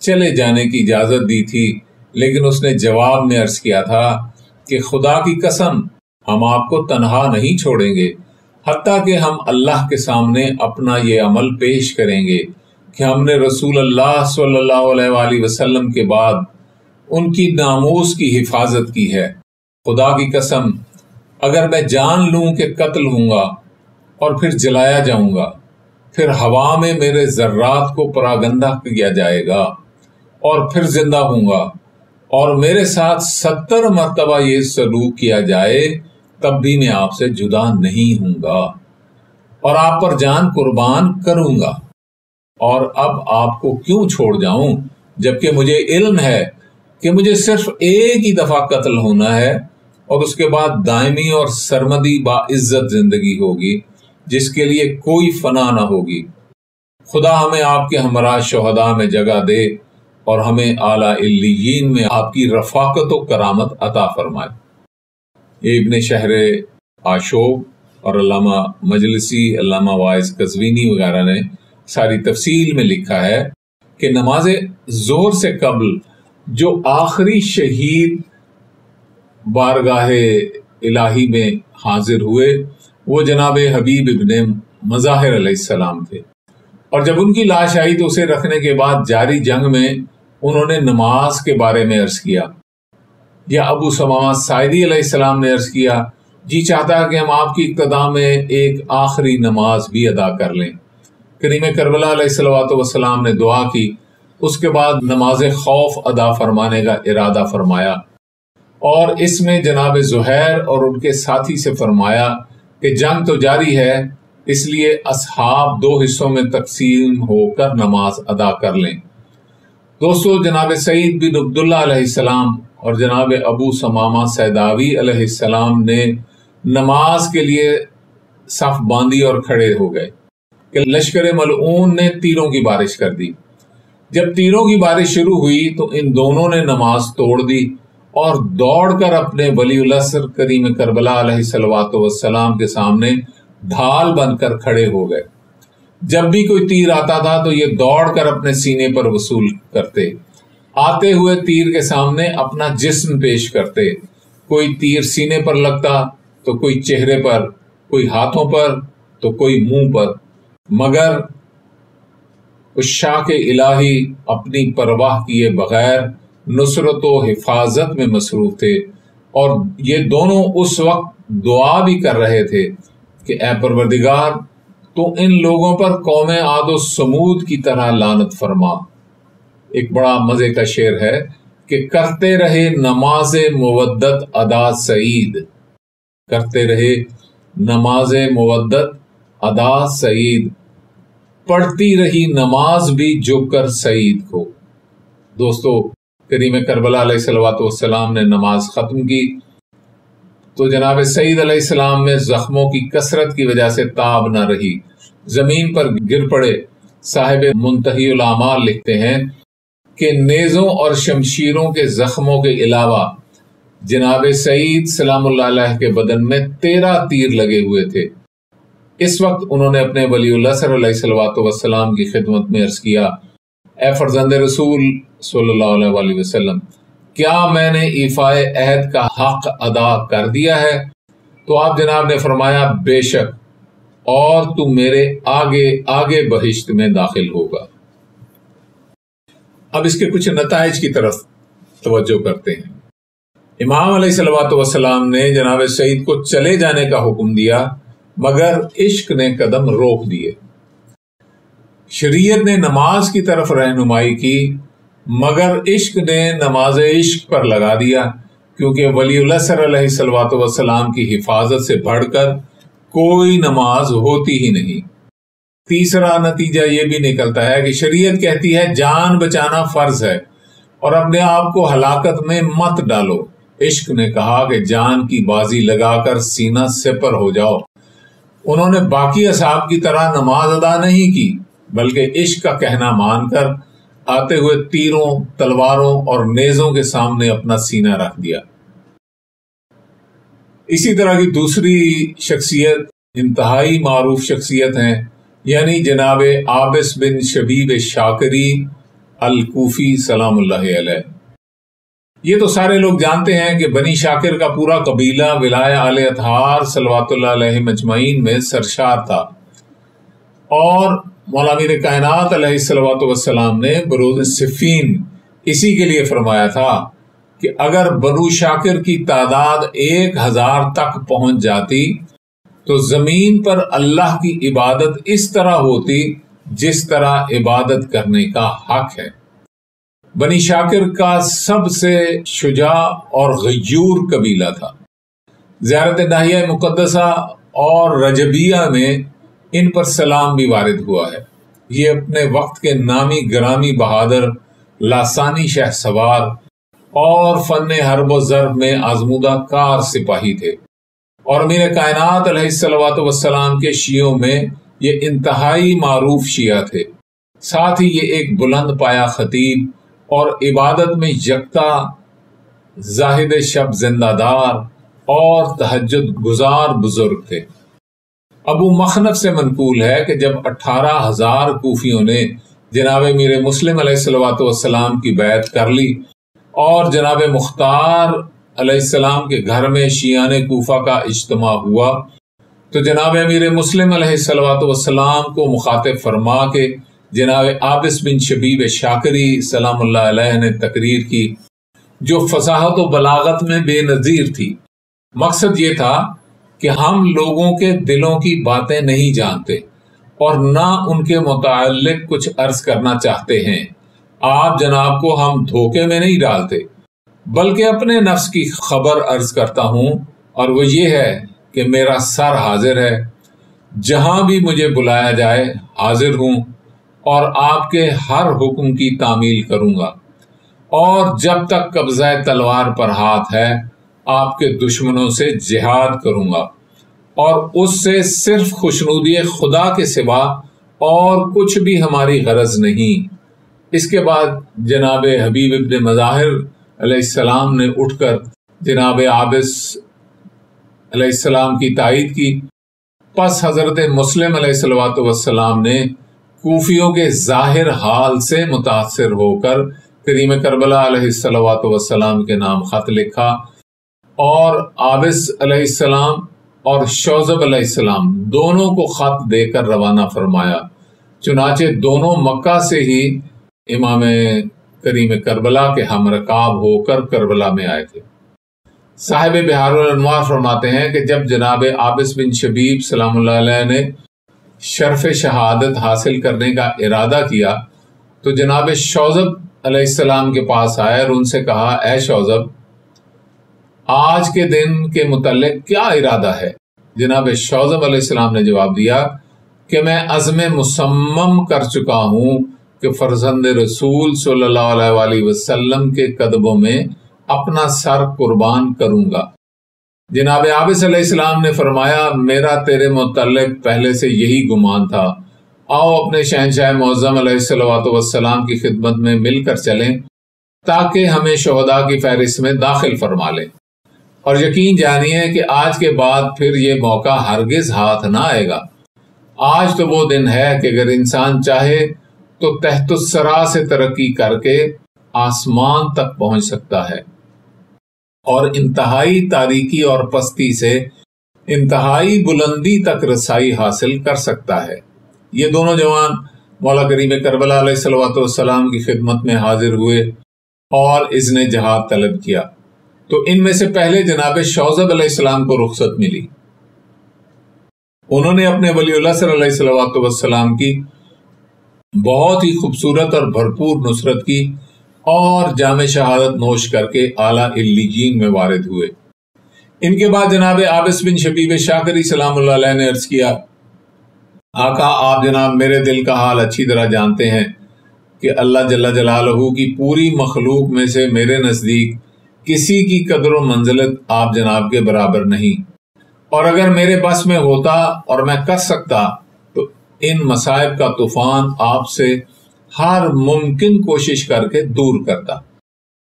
چلے جانے کی اجازت دی تھی، لیکن اس نے جواب میں عرض کیا تھا کہ خدا کی قسم ہم آپ کو تنہا نہیں چھوڑیں گے حتیٰ کہ ہم اللہ کے سامنے اپنا یہ عمل پیش کریں گے کہ ہم نے رسول اللہ صلی اللہ علیہ وآلہ وسلم کے بعد ان کی ناموس کی حفاظت کی ہے۔ خدا کی قسم اگر میں جان لوں کہ قتل ہوں گا اور پھر جلایا جاؤں گا، پھر ہوا میں میرے ذرات کو پراگندہ کیا جائے گا اور پھر زندہ ہوں گا، اور میرے ساتھ 70 مرتبہ یہ سلوک کیا جائے تب بھی میں آپ سے جدا نہیں ہوں گا اور آپ پر جان قربان کروں گا، اور اب آپ کو کیوں چھوڑ جاؤں جبکہ مجھے علم ہے کہ مجھے صرف ایک ہی دفعہ قتل ہونا ہے اور اس کے بعد دائمی اور سرمدی باعزت زندگی ہوگی جس کے لیے کوئی فنا نہ ہوگی۔ خدا ہمیں آپ کے ہمراہ شہداء میں جگہ دے اور ہمیں اعلیٰ علیین میں آپ کی رفاقت و کرامت عطا فرمائے۔ یہ ابن شہر آشوب اور علامہ مجلسی، علامہ وائز قزوینی وغیرہ نے ساری تفصیل میں لکھا ہے کہ نماز ظہر سے قبل جو آخری شہید بارگاہ الہی میں حاضر ہوئے وہ جناب حبیب ابن مظاہر علیہ السلام تھے، اور جب ان کی لاش آئی تو اسے رکھنے کے بعد جاری جنگ میں انہوں نے نماز کے بارے میں عرض کیا، یا ابو ثمامہ ساعدی علیہ السلام نے عرض کیا، جی چاہتا ہے کہ ہم آپ کی اقتداء میں ایک آخری نماز بھی ادا کر لیں۔ کریم کربلا علیہ الصلوۃ والسلام نے دعا کی، اس کے بعد نماز خوف ادا فرمانے کا ارادہ فرمایا، اور اس میں جناب زہیر اور ان کے ساتھی سے فرمایا کہ جنگ تو جاری ہے، اس لیے اصحاب 2 حصوں میں تقسیم ہو کر نماز ادا کر لیں۔ دوستو، جناب سعید بن عبداللہ علیہ السلام اور جناب ابو ثمامہ سیداوی علیہ السلام نے نماز کے لیے صف باندھی اور کھڑے ہو گئے کہ لشکر ملعون نے تیروں کی بارش کر دی۔ جب تیروں کی بارش شروع ہوئی تو ان دونوں نے نماز توڑ دی اور دوڑ کر اپنے ولی العصر کریم کربلا علیہ الصلوۃ والسلام کے سامنے ڈھال بن کر کھڑے ہو گئے۔ جب بھی کوئی تیر آتا تھا تو یہ دوڑ کر اپنے سینے پر وصول کرتے، آتے ہوئے تیر کے سامنے اپنا جسم پیش کرتے، کوئی تیر سینے پر لگتا تو کوئی چہرے پر، کوئی ہاتھوں پر تو کوئی منہ پر، مگر اس شاہ الہی اپنی پرواہ کیے بغیر نصرت و حفاظت میں مصروف تھے، اور یہ دونوں اس وقت دعا بھی کر رہے تھے کہ اے پروردگار تو ان لوگوں پر قوم عاد و سمود کی طرح لعنت فرما۔ ایک بڑا مزے کا شعر ہے کہ کرتے رہے نماز مودت ادا سعید، کرتے رہے نماز مودت ادا سعید، پڑھتی رہی نماز بھی جو کر سعید کو۔ دوستو، کریم کربلا علیہ الصلوۃ والسلام نے نماز ختم کی تو جناب سعید علیہ السلام میں زخموں کی کثرت کی وجہ سے تاب نہ رہی، زمین پر گر پڑے۔ صاحب منتہی الاعمال لکھتے ہیں کہ نیزوں اور شمشیروں کے زخموں کے علاوہ جناب سعید سلام اللہ علیہ کے بدن میں 13 تیر لگے ہوئے تھے۔ اس وقت انہوں نے اپنے ولی العصر علیہ الصلوۃ والسلام کی خدمت میں عرض کیا، اے فرزند رسول صلی اللہ علیہ وآلہ وسلم، کیا میں نے ایفائے عہد کا حق ادا کر دیا ہے؟ تو آپ جناب نے فرمایا بے شک، اور تو میرے آگے آگے بہشت میں داخل ہوگا۔ اب اس کے کچھ نتائج کی طرف توجہ کرتے ہیں۔ امام علیہ الصلوۃ والسلام نے جناب سعید کو چلے جانے کا حکم دیا، مگر عشق نے قدم روک دیے۔ شریعت نے نماز کی طرف رہنمائی کی، مگر عشق نے نماز عشق پر لگا دیا، کیونکہ ولی العصر علیہ الصلوۃ والسلام کی حفاظت سے بڑھ کر کوئی نماز ہوتی ہی نہیں۔ تیسرا نتیجہ یہ بھی نکلتا ہے کہ شریعت کہتی ہے جان بچانا فرض ہے اور اپنے آپ کو ہلاکت میں مت ڈالو۔ عشق نے کہا کہ جان کی بازی لگا کر سینہ سپر ہو جاؤ۔ انہوں نے باقی اصحاب کی طرح نماز ادا نہیں کی، بلکہ عشق کا کہنا مان کر آتے ہوئے تیروں، تلواروں اور نیزوں کے سامنے اپنا سینہ رکھ دیا۔ اسی طرح کی دوسری شخصیت انتہائی معروف شخصیت ہیں، یعنی جناب عابس بن شبیب شاکری الکوفی سلام اللہ علیہ۔ یہ تو سارے لوگ جانتے ہیں کہ بنی شاکر کا پورا قبیلہ ولایہ آل اطہار صلوات اللہ علیہ مجمعین میں سرشار تھا، اور مولا میر کائنات علیہ الصلوۃ والسلام نے بروز صفین اسی کے لیے فرمایا تھا کہ اگر بنو شاکر کی تعداد 1000 تک پہنچ جاتی تو زمین پر اللہ کی عبادت اس طرح ہوتی جس طرح عبادت کرنے کا حق ہے۔ بنی شاکر کا سب سے شجاع اور غیور قبیلہ تھا۔ زیارت ناحیہ مقدسہ اور رجبیہ میں ان پر سلام بھی وارد ہوا ہے۔ یہ اپنے وقت کے نامی گرامی بہادر، لاسانی شہ سوار اور فن حرب و ضرب میں آزمودہ کار سپاہی تھے، اور امیر کائنات علیہ الصلوۃ والسلام کے شیعوں میں یہ انتہائی معروف شیعہ تھے۔ ساتھ ہی یہ ایک بلند پایا خطیب اور عبادت میں یکتا، زاہد شب زندہ دار اور تہجد گزار بزرگ تھے۔ ابو مخنف سے منقول ہے کہ جب 18,000 کوفیوں نے جناب میر مسلم علیہ الصلوۃ والسلام کی بیعت کر لی اور جناب مختار علیہ السلام کے گھر میں شیعان کوفہ کا اجتماع ہوا تو جناب امیر مسلم علیہ الصلوۃ والسلام کو مخاطب فرما کے جناب عابس بن شبیب شاکری سلام اللہ علیہ نے تقریر کی، جو فصاحت و بلاغت میں بے نظیر تھی۔ مقصد یہ تھا کہ ہم لوگوں کے دلوں کی باتیں نہیں جانتے اور نہ ان کے متعلق کچھ عرض کرنا چاہتے ہیں۔ آپ جناب کو ہم دھوکے میں نہیں ڈالتے، بلکہ اپنے نفس کی خبر عرض کرتا ہوں، اور وہ یہ ہے کہ میرا سر حاضر ہے، جہاں بھی مجھے بلایا جائے حاضر ہوں، اور آپ کے ہر حکم کی تعمیل کروں گا، اور جب تک قبضہ تلوار پر ہاتھ ہے آپ کے دشمنوں سے جہاد کروں گا، اور اس سے صرف خوشنودی خدا کے سوا اور کچھ بھی ہماری غرض نہیں۔ اس کے بعد جناب حبیب ابن مظاہر علیہ السلام نے اٹھ کر جناب عابس علیہ السلام کی تائید کی۔ پس حضرت مسلم علیہ الصلوۃ والسلام نے کوفیوں کے ظاہر حال سے متاثر ہو کر کریم کربلا علیہ الصلوۃ والسلام کے نام خط لکھا، اور عابس علیہ السلام اور شوذب علیہ السلام دونوں کو خط دے کر روانہ فرمایا۔ چنانچہ دونوں مکہ سے ہی امام کریم کربلا کے ہم رکاب ہو کر کربلا میں آئے تھے۔ صاحب بحار الانوار فرماتے ہیں کہ جب جناب عابس بن شبیب سلام اللہ علیہ نے شرف شہادت حاصل کرنے کا ارادہ کیا تو جناب شوذب علیہ السلام کے پاس آئے اور ان سے کہا، اے شوذب، آج کے دن کے متعلق کیا ارادہ ہے؟ جناب شوذب علیہ السلام نے جواب دیا کہ میں عزم مصمم کر چکا ہوں کہ فرزند رسول صلی اللہ علیہ وآلہ وسلم کے قدموں میں اپنا سر قربان کروں گا۔ جناب عابس علیہ السلام نے فرمایا، میرا تیرے متعلق پہلے سے یہی گمان تھا، آؤ اپنے شہنشاہ معظم علیہ الصلوۃ والسلام کی خدمت میں مل کر چلیں تاکہ ہمیں شہداء کی فہرست میں داخل فرما لیں، اور یقین جانیے کہ آج کے بعد پھر یہ موقع ہرگز ہاتھ نہ آئے گا۔ آج تو وہ دن ہے کہ اگر انسان چاہے تو تحت الثری سے ترقی کر کے آسمان تک پہنچ سکتا ہے اور انتہائی تاریکی اور پستی سے انتہائی بلندی تک رسائی حاصل کر سکتا ہے۔ یہ دونوں جوان مولا کریم کربلا علیہ الصلوۃ والسلام کی خدمت میں حاضر ہوئے اور اذن جہاد طلب کیا تو ان میں سے پہلے جناب شوذب علیہ السلام کو رخصت ملی۔ انہوں نے اپنے ولی العصر علیہ الصلوۃ والسلام کی بہت ہی خوبصورت اور بھرپور نصرت کی اور جام شہادت نوش کر کے اعلیٰ علیین میں وارد ہوئے۔ ان کے بعد جناب عابس بن شبیب شاکری سلام اللہ علیہ نے عرض کیا، آقا آپ جناب میرے دل کا حال اچھی طرح جانتے ہیں کہ اللہ جل جلالہ کی پوری مخلوق میں سے میرے نزدیک کسی کی قدر و منزلت آپ جناب کے برابر نہیں، اور اگر میرے بس میں ہوتا اور میں کر سکتا تو ان مصائب کا طوفان آپ سے ہر ممکن کوشش کر کے دور کرتا،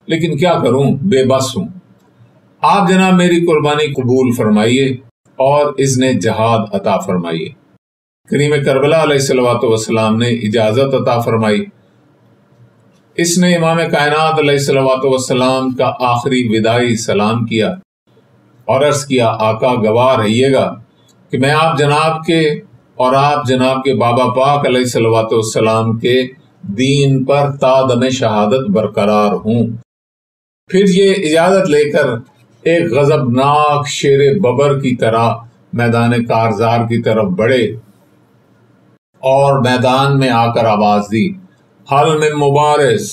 لیکن کیا کروں، بے بس ہوں۔ آپ جناب میری قربانی قبول فرمائیے اور اذن جہاد عطا فرمائیے۔ کریم کربلا علیہ الصلوۃ والسلام نے اجازت عطا فرمائی۔ اس نے امام کائنات علیہ الصلوۃ والسلام کا آخری وداعی سلام کیا اور عرض کیا، آقا گواہ رہیے گا کہ میں آپ جناب کے اور آپ جناب کے بابا پاک علیہ الصلوۃ والسلام کے دین پر تا دم شہادت برقرار ہوں۔ پھر یہ اجازت لے کر ایک غضبناک شیر ببر کی طرح میدان کارزار کی طرف بڑھے اور میدان میں آ کر آواز دی، حل من مبارز،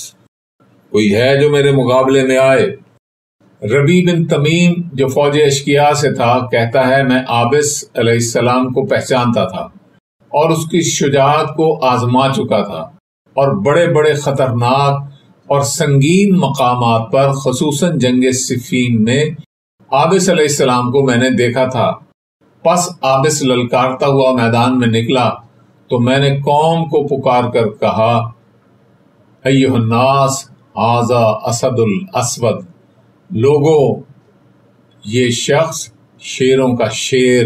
کوئی ہے جو میرے مقابلے میں آئے؟ ربی بن تمیم جو فوج اشکیا سے تھا کہتا ہے، میں عابس علیہ السلام کو پہچانتا تھا اور اس کی شجاعت کو آزما چکا تھا، اور بڑے بڑے خطرناک اور سنگین مقامات پر خصوصاً جنگ صفین میں عابس علیہ السلام کو میں نے دیکھا تھا۔ پس عابس للکارتا ہوا میدان میں نکلا تو میں نے قوم کو پکار کر کہا، ایھا الناس ھذا اسد الاسود، لوگو یہ شخص شیروں کا شیر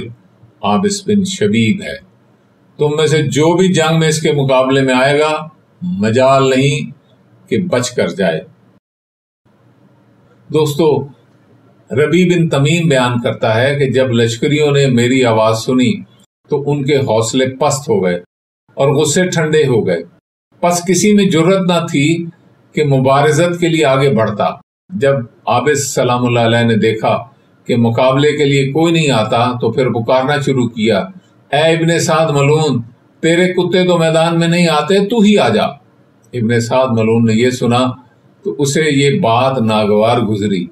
عابس بن شبیب ہے، تم میں سے جو بھی جنگ میں اس کے مقابلے میں آئے گا مجال نہیں کہ بچ کر جائے۔ دوستو، ربی بن تمیم بیان کرتا ہے کہ جب لشکریوں نے میری آواز سنی تو ان کے حوصلے پست ہو گئے اور غصے ٹھنڈے ہو گئے، پس کسی میں جرت نہ تھی کہ مبارزت کے لیے آگے بڑھتا۔ جب عابس سلام اللہ علیہ نے دیکھا کہ مقابلے کے لیے کوئی نہیں آتا تو پھر پکارنا شروع کیا، اے ابن سعد ملعون، تیرے کتے تو میدان میں نہیں آتے، تو ہی آ جا۔ ابن سعد ملعون نے یہ سنا تو اسے یہ بات ناگوار گزری،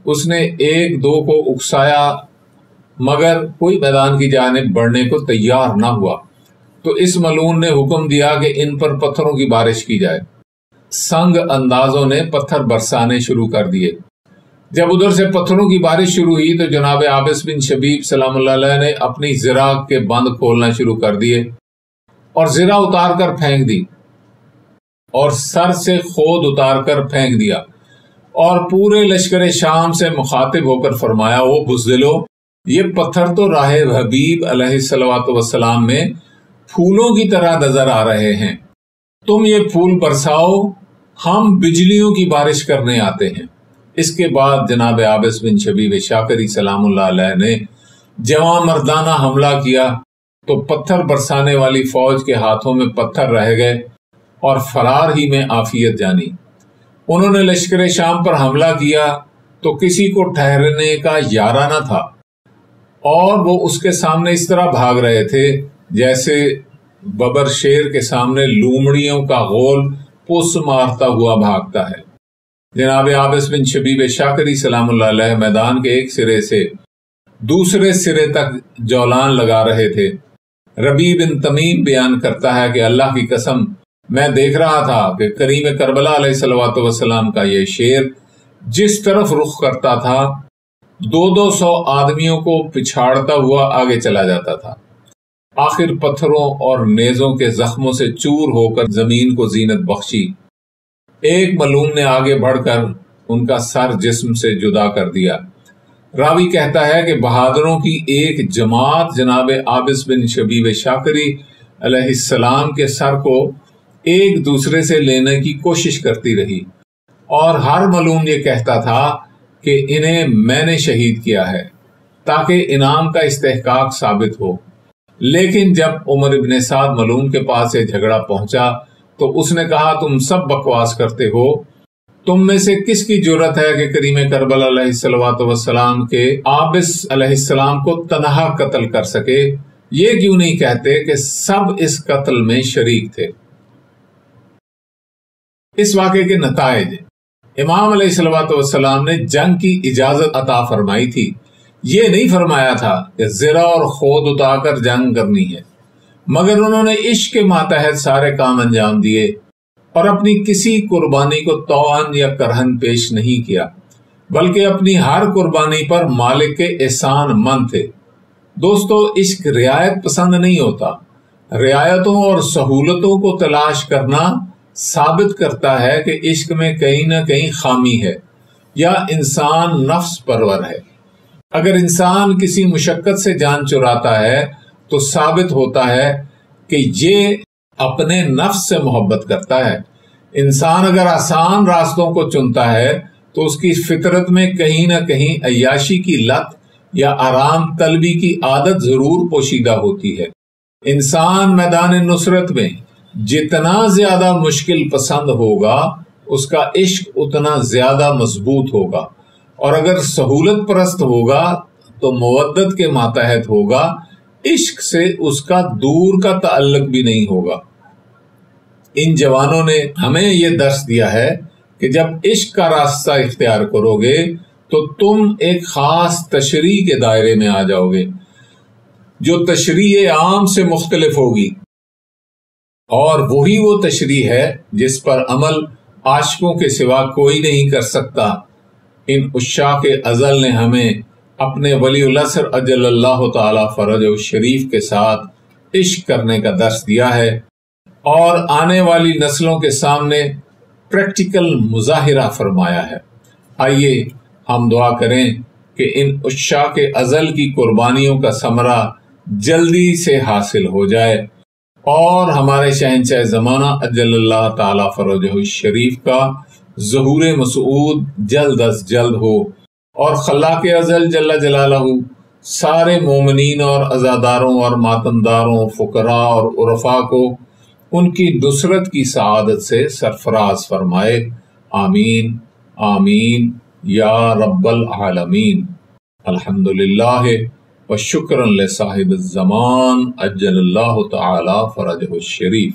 اس نے ایک دو کو اکسایا مگر کوئی میدان کی جانب بڑھنے کو تیار نہ ہوا، تو اس ملعون نے حکم دیا کہ ان پر پتھروں کی بارش کی جائے۔ سنگ اندازوں نے پتھر برسانے شروع کر دیے۔ جب ادھر سے پتھروں کی بارش شروع ہوئی تو جناب عابس بن شبیب سلام اللہ علیہ نے اپنی زرہ کے بند کھولنا شروع کر دیے اور زرہ اتار کر پھینک دی اور سر سے خود اتار کر پھینک دیا، اور پورے لشکر شام سے مخاطب ہو کر فرمایا، او بزدلو، یہ پتھر تو راہ حبیب علیہ الصلوۃ والسلام میں پھولوں کی طرح نظر آ رہے ہیں، تم یہ پھول برساؤ، ہم بجلیوں کی بارش کرنے آتے ہیں۔ اس کے بعد جناب عابس بن شبیب شاکری سلام اللہ علیہ نے جوان مردانہ حملہ کیا تو پتھر برسانے والی فوج کے ہاتھوں میں پتھر رہ گئے اور فرار ہی میں عافیت جانی۔ انہوں نے لشکر شام پر حملہ کیا تو کسی کو ٹھہرنے کا یارہ نہ تھا، اور وہ اس کے سامنے اس طرح بھاگ رہے تھے جیسے ببر شیر کے سامنے لومڑیوں کا غول پس مارتا ہوا بھاگتا ہے۔ جناب عابس بن شبیب شاکری سلام اللہ علیہ میدان کے ایک سرے سے دوسرے سرے تک جولان لگا رہے تھے۔ ربیع بن تمیم بیان کرتا ہے کہ اللہ کی قسم میں دیکھ رہا تھا کہ کریم کربلا علیہ الصلوۃ والسلام کا یہ شیر جس طرف رخ کرتا تھا 200 آدمیوں کو پچھاڑتا ہوا آگے چلا جاتا تھا، آخر پتھروں اور نیزوں کے زخموں سے چور ہو کر زمین کو زینت بخشی۔ ایک ملوم نے آگے بڑھ کر ان کا سر جسم سے جدا کر دیا۔ راوی کہتا ہے کہ بہادروں کی ایک جماعت جناب عابس بن شبیب شاکری علیہ السلام کے سر کو ایک دوسرے سے لینے کی کوشش کرتی رہی، اور ہر ملوم یہ کہتا تھا کہ انہیں میں نے شہید کیا ہے تاکہ انعام کا استحقاق ثابت ہو۔ لیکن جب عمر ابن سعد ملوم کے پاس یہ جھگڑا پہنچا تو اس نے کہا تم سب بکواس کرتے ہو، تم میں سے کس کی جرأت ہے کہ کریم کربلا علیہ الصلوۃ والسلام کے عابس علیہ السلام کو تنہا قتل کر سکے؟ یہ کیوں نہیں کہتے کہ سب اس قتل میں شریک تھے؟ اس واقعے کے نتائج: امام علیہ الصلوۃ والسلام نے جنگ کی اجازت عطا فرمائی تھی، یہ نہیں فرمایا تھا کہ زرہ اور خود اٹھا کر جنگ کرنی ہے، مگر انہوں نے عشق کے ماتحت سارے کام انجام دیے اور اپنی کسی قربانی کو طوعاً یا کرہن پیش نہیں کیا، بلکہ اپنی ہر قربانی پر مالک کے احسان مند تھے۔ دوستو، عشق رعایت پسند نہیں ہوتا۔ رعایتوں اور سہولتوں کو تلاش کرنا ثابت کرتا ہے کہ عشق میں کہیں نہ کہیں خامی ہے یا انسان نفس پرور ہے۔ اگر انسان کسی مشقت سے جان چراتا ہے تو ثابت ہوتا ہے کہ یہ اپنے نفس سے محبت کرتا ہے۔ انسان اگر آسان راستوں کو چنتا ہے تو اس کی فطرت میں کہیں نہ کہیں عیاشی کی لت یا آرام طلبی کی عادت ضرور پوشیدہ ہوتی ہے۔ انسان میدان نصرت میں جتنا زیادہ مشکل پسند ہوگا اس کا عشق اتنا زیادہ مضبوط ہوگا، اور اگر سہولت پرست ہوگا تو مودت کے ماتحت ہوگا، عشق سے اس کا دور کا تعلق بھی نہیں ہوگا۔ ان جوانوں نے ہمیں یہ درس دیا ہے کہ جب عشق کا راستہ اختیار کرو گے تو تم ایک خاص تشریح کے دائرے میں آ جاؤ گے جو تشریح عام سے مختلف ہوگی، اور وہی وہ تشریح ہے جس پر عمل عاشقوں کے سوا کوئی نہیں کر سکتا۔ ان عشاق ازل نے ہمیں اپنے ولی العصر اجل اللہ تعالی فرجہ شریف کے ساتھ عشق کرنے کا درس دیا ہے، اور آنے والی نسلوں کے سامنے پریکٹیکل مظاہرہ فرمایا ہے۔ آئیے ہم دعا کریں کہ ان عشاق ازل کی قربانیوں کا ثمرہ جلدی سے حاصل ہو جائے، اور ہمارے شہنشاہ زمانہ اجل اللہ تعالی فرجہ شریف کا ظہور مسعود جلد از جلد ہو، اور خلاق ازل جل جلالہ سارے مومنین اور عزاداروں اور ماتمداروں، فقراء اور عرفاء کو ان کی نصرت کی سعادت سے سرفراز فرمائے۔ آمین آمین یا رب العالمین۔ الحمدللہ و شکرا لصاحب الزمان اجل اللہ تعالی فرجہ الشریف۔